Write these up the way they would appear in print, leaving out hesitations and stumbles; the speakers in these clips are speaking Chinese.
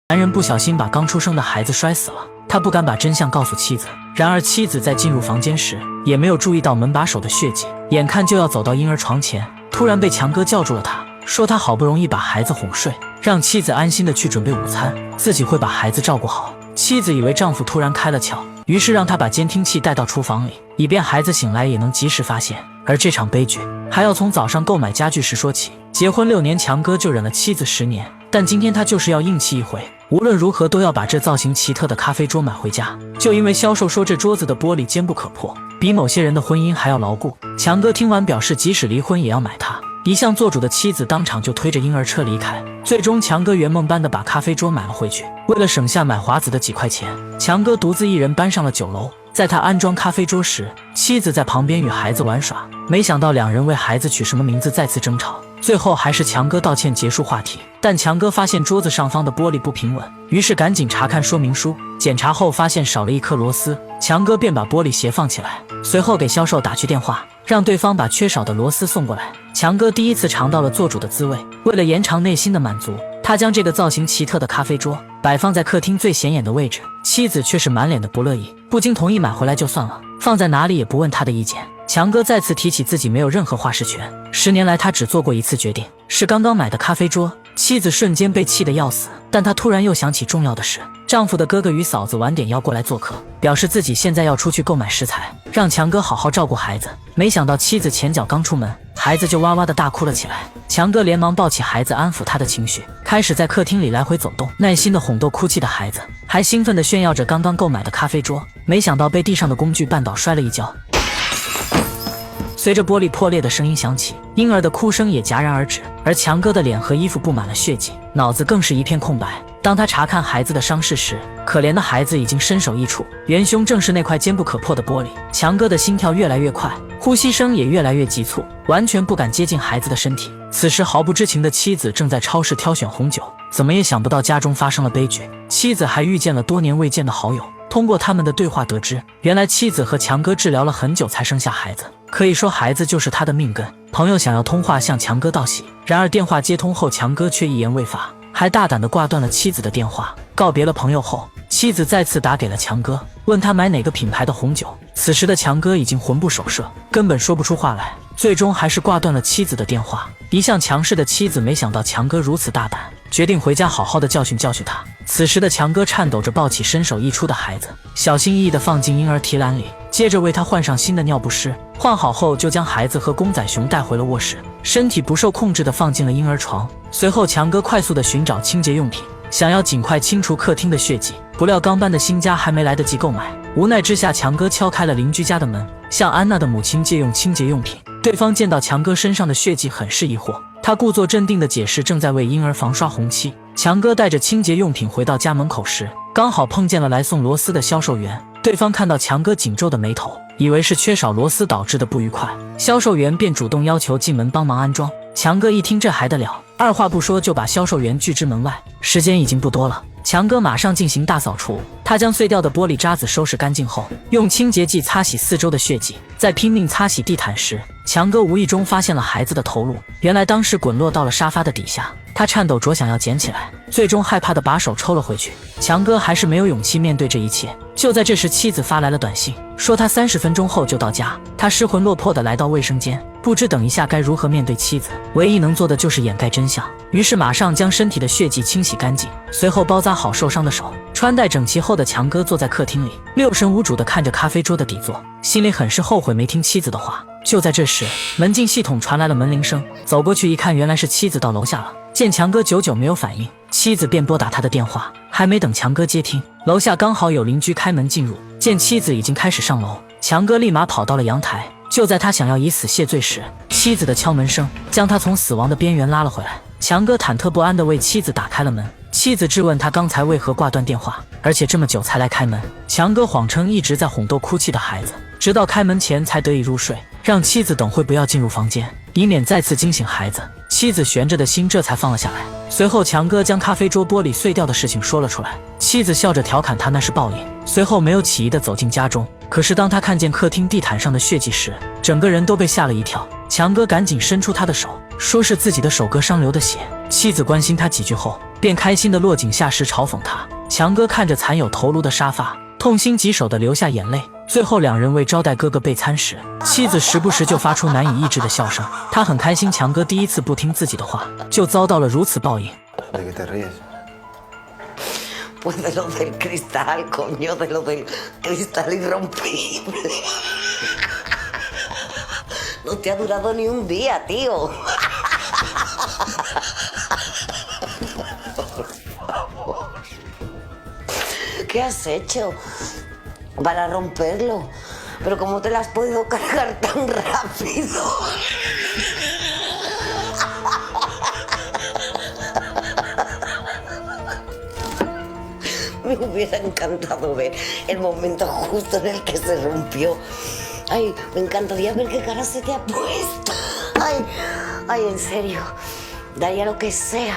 男人不小心把刚出生的孩子摔死了，他不敢把真相告诉妻子。然而妻子在进入房间时，也没有注意到门把手的血迹，眼看就要走到婴儿床前，突然被强哥叫住了他，说他好不容易把孩子哄睡，让妻子安心的去准备午餐，自己会把孩子照顾好。妻子以为丈夫突然开了窍，于是让他把监听器带到厨房里，以便孩子醒来也能及时发现。而这场悲剧还要从早上购买家具时说起。结婚6年，强哥就忍了妻子10年，但今天他就是要硬气一回，无论如何都要把这造型奇特的咖啡桌买回家。就因为销售说这桌子的玻璃坚不可破，比某些人的婚姻还要牢固。强哥听完表示，即使离婚也要买它。一向做主的妻子当场就推着婴儿车离开。最终，强哥圆梦般的把咖啡桌买了回去。为了省下买华子的几块钱，强哥独自一人搬上了9楼。在他安装咖啡桌时，妻子在旁边与孩子玩耍，没想到两人为孩子取什么名字再次争吵，最后还是强哥道歉结束话题。但强哥发现桌子上方的玻璃不平稳，于是赶紧查看说明书，检查后发现少了一颗螺丝，强哥便把玻璃斜放起来，随后给销售打去电话，让对方把缺少的螺丝送过来。强哥第一次尝到了做主的滋味，为了延长内心的满足，他将这个造型奇特的咖啡桌摆放在客厅最显眼的位置，妻子却是满脸的不乐意，不经同意买回来就算了，放在哪里也不问他的意见。强哥再次提起自己没有任何话事权，10年来他只做过一次决定，是刚刚买的咖啡桌。妻子瞬间被气得要死，但她突然又想起重要的事，丈夫的哥哥与嫂子晚点要过来做客，表示自己现在要出去购买食材，让强哥好好照顾孩子。没想到妻子前脚刚出门，孩子就哇哇的大哭了起来。强哥连忙抱起孩子安抚他的情绪，开始在客厅里来回走动，耐心的哄逗哭泣的孩子，还兴奋地炫耀着刚刚购买的咖啡桌。没想到被地上的工具绊倒，摔了一跤。随着玻璃破裂的声音响起，婴儿的哭声也戛然而止，而强哥的脸和衣服布满了血迹，脑子更是一片空白。当他查看孩子的伤势时，可怜的孩子已经身首异处，元凶正是那块坚不可破的玻璃。强哥的心跳越来越快，呼吸声也越来越急促，完全不敢接近孩子的身体。此时毫不知情的妻子正在超市挑选红酒，怎么也想不到家中发生了悲剧。妻子还遇见了多年未见的好友，通过他们的对话得知，原来妻子和强哥治疗了很久才生下孩子，可以说孩子就是他的命根。朋友想要通话向强哥道喜，然而电话接通后，强哥却一言未发，还大胆地挂断了妻子的电话。告别了朋友后，妻子再次打给了强哥，问他买哪个品牌的红酒。此时的强哥已经魂不守舍，根本说不出话来，最终还是挂断了妻子的电话。一向强势的妻子没想到强哥如此大胆，决定回家好好的教训教训他。此时的强哥颤抖着抱起身首异处的孩子，小心翼翼地放进婴儿提篮里，接着为他换上新的尿不湿，换好后就将孩子和公仔熊带回了卧室，身体不受控制地放进了婴儿床。随后强哥快速地寻找清洁用品，想要尽快清除客厅的血迹，不料刚搬的新家还没来得及购买，无奈之下强哥敲开了邻居家的门，向安娜的母亲借用清洁用品。对方见到强哥身上的血迹很是疑惑，他故作镇定地解释正在为婴儿防刷红漆。强哥带着清洁用品回到家门口时，刚好碰见了来送螺丝的销售员。对方看到强哥紧皱的眉头，以为是缺少螺丝导致的不愉快，销售员便主动要求进门帮忙安装。强哥一听这还得了，二话不说就把销售员拒之门外。时间已经不多了，强哥马上进行大扫除。他将碎掉的玻璃渣子收拾干净后，用清洁剂擦洗四周的血迹。在拼命擦洗地毯时，强哥无意中发现了孩子的头颅，原来当时滚落到了沙发的底下。他颤抖着想要捡起来，最终害怕的把手抽了回去。强哥还是没有勇气面对这一切。就在这时，妻子发来了短信，说他30分钟后就到家。他失魂落魄地来到卫生间，不知等一下该如何面对妻子，唯一能做的就是掩盖真相。于是马上将身体的血迹清洗干净，随后包扎好受伤的手。穿戴整齐后的强哥坐在客厅里，六神无主地看着咖啡桌的底座，心里很是后悔没听妻子的话。就在这时，门禁系统传来了门铃声，走过去一看，原来是妻子到楼下了。见强哥久久没有反应，妻子便拨打他的电话，还没等强哥接听，楼下刚好有邻居开门进入，见妻子已经开始上楼，强哥立马跑到了阳台。就在他想要以死谢罪时，妻子的敲门声将他从死亡的边缘拉了回来。强哥忐忑不安地为妻子打开了门，妻子质问他刚才为何挂断电话，而且这么久才来开门。强哥谎称一直在哄逗哭泣的孩子，直到开门前才得以入睡，让妻子等会不要进入房间，以免再次惊醒孩子。妻子悬着的心这才放了下来。随后强哥将咖啡桌玻璃碎掉的事情说了出来，妻子笑着调侃他那是报应，随后没有起疑地走进家中。可是当他看见客厅地毯上的血迹时，整个人都被吓了一跳。强哥赶紧伸出他的手，说是自己的手割伤流的血。妻子关心他几句后，便开心的落井下石嘲讽他。强哥看着残有头颅的沙发，痛心疾首的流下眼泪。最后两人为招待哥哥备餐时，妻子时不时就发出难以抑制的笑声。他很开心强哥第一次不听自己的话，就遭到了如此报应。Pues de lo del cristal, coño, de lo del cristal irrompible. No te ha durado ni un día, tío. Por favor. ¿Qué has hecho para romperlo? Pero ¿cómo te lo has podido cargar tan rápido? Me hubiera encantado ver el momento justo en el que se rompió. Ay, me encantaría ver qué cara se te ha puesto. Ay, en serio, daría lo que sea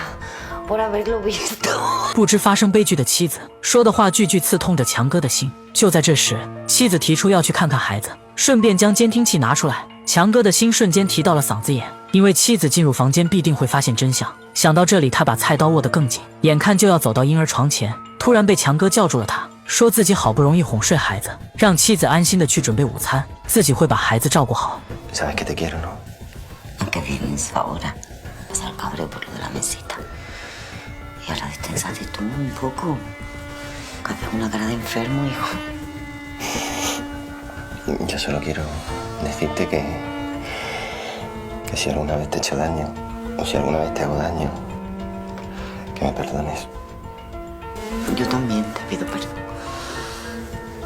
por haberlo visto。不知发生悲剧的妻子说的话句句刺痛着强哥的心。就在这时，妻子提出要去看看孩子，顺便将监听器拿出来。强哥的心瞬间提到了嗓子眼，因为妻子进入房间必定会发现真相。想到这里，他把菜刀握得更紧，眼看就要走到婴儿床前，突然被强哥叫住了他，说自己好不容易哄睡孩子，让妻子安心的去准备午餐，自己会把孩子照顾好。Sabes que te quiero, ¿no? Aunque vienes ahora, vas al cabreo por lo de la mesita. Y ahora destensate tú un poco. Que haces una cara de enfermo, hijo. Yo solo quiero decirte que si alguna vez te he hecho daño, o si alguna vez te hago daño, que me perdones. Yo también te pido perdón.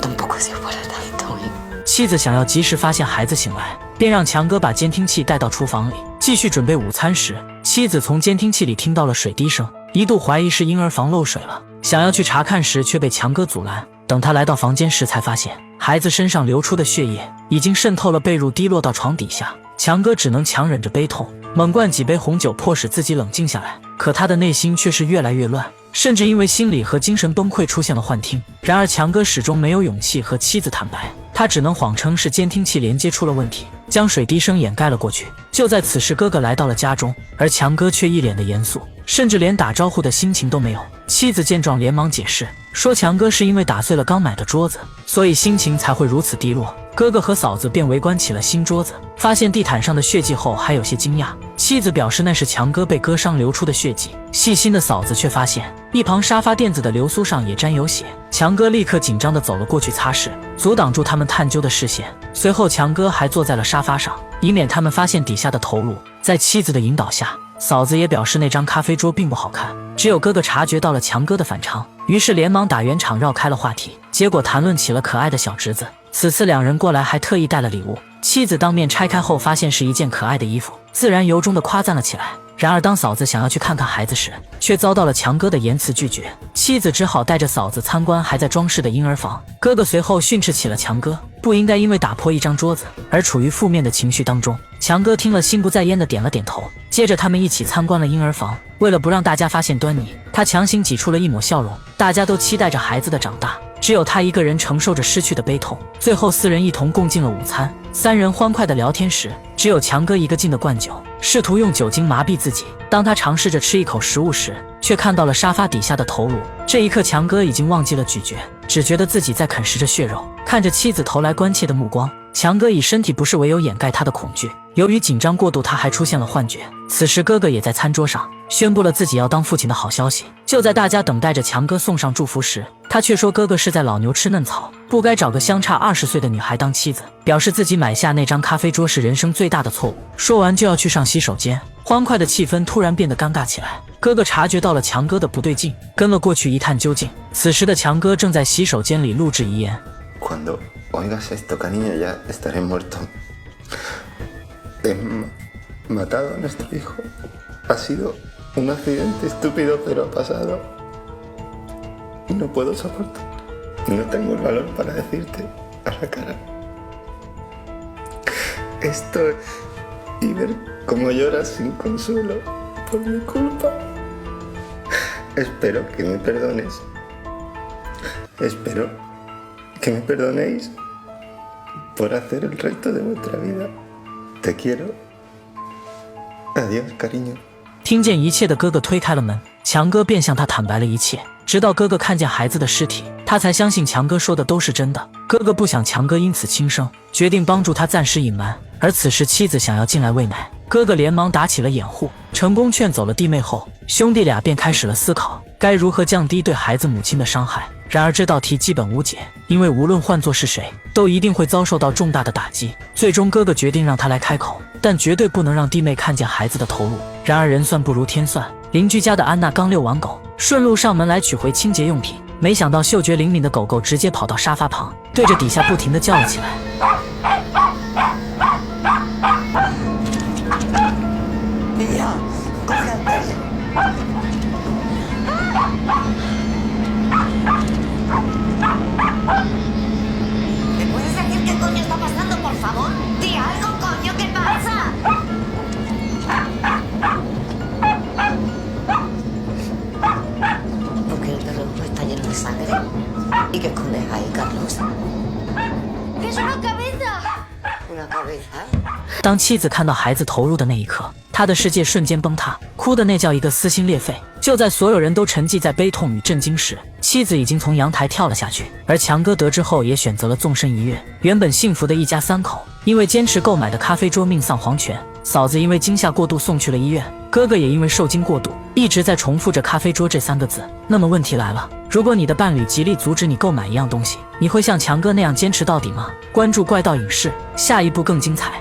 Tampoco ha sido para tanto, ¿eh? 妻子想要及时发现孩子醒来，便让强哥把监听器带到厨房里，继续准备午餐时，妻子从监听器里听到了水滴声，一度怀疑是婴儿房漏水了，想要去查看时却被强哥阻拦。等他来到房间时，才发现孩子身上流出的血液已经渗透了被褥，滴落到床底下。强哥只能强忍着悲痛，猛灌几杯红酒，迫使自己冷静下来。可他的内心却是越来越乱，甚至因为心理和精神崩溃出现了幻听。然而强哥始终没有勇气和妻子坦白，他只能谎称是监听器连接出了问题，将水滴声掩盖了过去。就在此时，哥哥来到了家中，而强哥却一脸的严肃，甚至连打招呼的心情都没有。妻子见状连忙解释，说强哥是因为打碎了刚买的桌子，所以心情才会如此低落。哥哥和嫂子便围观起了新桌子，发现地毯上的血迹后还有些惊讶。妻子表示那是强哥被割伤流出的血迹，细心的嫂子却发现一旁沙发垫子的流苏上也沾有血。强哥立刻紧张地走了过去擦拭，阻挡住他们探究的视线。随后强哥还坐在了沙发上，以免他们发现底下的头颅。在妻子的引导下，嫂子也表示那张咖啡桌并不好看，只有哥哥察觉到了强哥的反常，于是连忙打圆场绕开了话题，结果谈论起了可爱的小侄子。此次两人过来还特意带了礼物，妻子当面拆开后发现是一件可爱的衣服，自然由衷地夸赞了起来。然而当嫂子想要去看看孩子时，却遭到了强哥的严词拒绝，妻子只好带着嫂子参观还在装饰的婴儿房。哥哥随后训斥起了强哥，不应该因为打破一张桌子而处于负面的情绪当中。强哥听了心不在焉的点了点头，接着他们一起参观了婴儿房。为了不让大家发现端倪，他强行挤出了一抹笑容，大家都期待着孩子的长大，只有他一个人承受着失去的悲痛。最后四人一同共进了午餐，三人欢快的聊天时，只有强哥一个劲的灌酒，试图用酒精麻痹自己。当他尝试着吃一口食物时，却看到了沙发底下的头颅。这一刻强哥已经忘记了咀嚼，只觉得自己在啃食着血肉。看着妻子投来关切的目光，强哥以身体不适为由掩盖他的恐惧。由于紧张过度，他还出现了幻觉。此时哥哥也在餐桌上宣布了自己要当父亲的好消息。就在大家等待着强哥送上祝福时，他却说哥哥是在老牛吃嫩草，不该找个相差20岁的女孩当妻子，表示自己买下那张咖啡桌是人生最大的错误。说完就要去上洗手间，欢快的气氛突然变得尴尬起来。哥哥察觉到了强哥的不对劲，跟了过去一探究竟。此时的强哥正在洗手间里录制遗言。Cuando oigas esto, cariño, ya estaré muerto. He matado a nuestro hijo. Ha sido un accidente estúpido, pero ha pasado. Y no puedo soportar. No tengo el valor para decirte a la cara esto y ver cómo lloras sin consuelo por mi culpa. Espero que me perdones. Espero que me perdonéis por hacer el resto de vuestra vida. Te quiero Adiós, cariño。听见一切的哥哥推开了门，强哥便向他坦白了一切。直到哥哥看见孩子的尸体，他才相信强哥说的都是真的。哥哥不想强哥因此轻生，决定帮助他暂时隐瞒。而此时妻子想要进来喂奶，哥哥连忙打起了掩护，成功劝走了弟妹后，兄弟俩便开始了思考该如何降低对孩子母亲的伤害。然而这道题基本无解，因为无论换作是谁，都一定会遭受到重大的打击。最终哥哥决定让他来开口，但绝对不能让弟妹看见孩子的头颅。然而人算不如天算，邻居家的安娜刚遛完狗，顺路上门来取回清洁用品，没想到嗅觉灵敏的狗狗直接跑到沙发旁，对着底下不停地叫了起来。¿Me puedes decir qué coño está pasando, por favor? ¡Di algo, coño! ¿Qué pasa? ¿Por qué el reloj está lleno de sangre? ¿Y qué escondes ahí, Carlos? ¡Es una cabeza! ¿Una cabeza? 当妻子看到孩子投入的那一刻，她的世界瞬间崩塌，哭的那叫一个撕心裂肺。就在所有人都沉寂在悲痛与震惊时，妻子已经从阳台跳了下去，而强哥得知后也选择了纵身一跃。原本幸福的一家三口，因为坚持购买的咖啡桌命丧黄泉，嫂子因为惊吓过度送去了医院，哥哥也因为受惊过度，一直在重复着咖啡桌这3个字。那么问题来了，如果你的伴侣极力阻止你购买一样东西，你会像强哥那样坚持到底吗？关注怪盗影视，下一步更精彩。